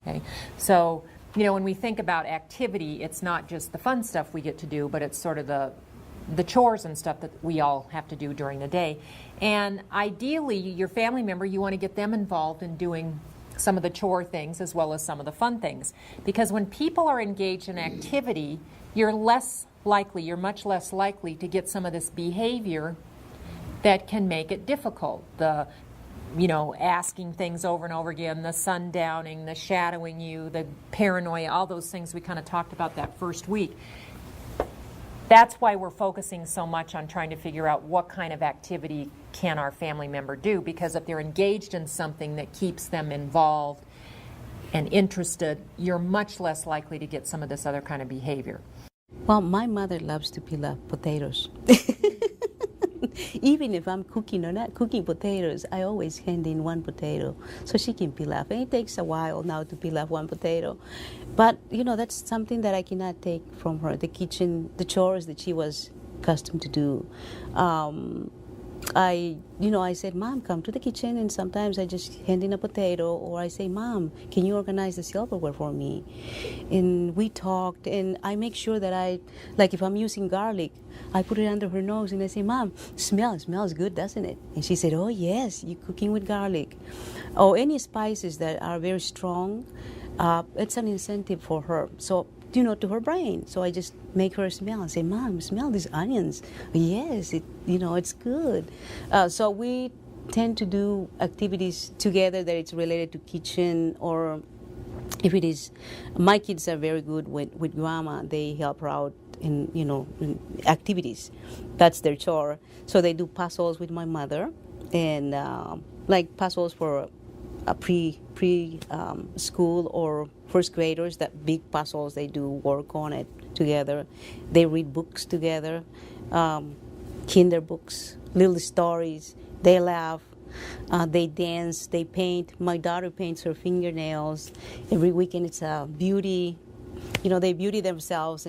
Okay, so when we think about activity, it's not just the fun stuff we get to do, but it's sort of the chores and stuff that we all have to do during the day. And ideally, your family member, you want to get them involved in doing some of the chore things as well as some of the fun things. Because when people are engaged in activity, you're much less likely to get some of this behavior that can make it difficult. Asking things over and over again, the sundowning, the shadowing you, the paranoia, all those things we kind of talked about that first week. That's why we're focusing so much on trying to figure out what kind of activity can our family member do, because if they're engaged in something that keeps them involved and interested, you're much less likely to get some of this other kind of behavior. Well, my mother loves to peel up potatoes. Even if I'm cooking or not cooking potatoes, I always hand in one potato so she can peel up. And it takes a while now to peel up one potato. But, that's something that I cannot take from her, the chores that she was accustomed to do. I said, Mom, come to the kitchen, and sometimes I just hand in a potato, or I say, Mom, can you organize the silverware for me? And we talked, and I make sure that if I'm using garlic, I put it under her nose, and I say, Mom, smells good, doesn't it? And she said, oh, yes, you're cooking with garlic. Oh, any spices that are very strong, it's an incentive for her. So, to her brain. So I just make her smell and say, Mom, smell these onions. Yes, it's good. So we tend to do activities together that it's related to kitchen, or if it is, my kids are very good with grandma. They help her out in activities. That's their chore. So they do puzzles with my mother, and puzzles for a pre-school or first graders, that big puzzles, they do work on it together. They read books together, kinder books, little stories. They laugh, they dance, they paint. My daughter paints her fingernails. Every weekend it's a beauty. They beauty themselves.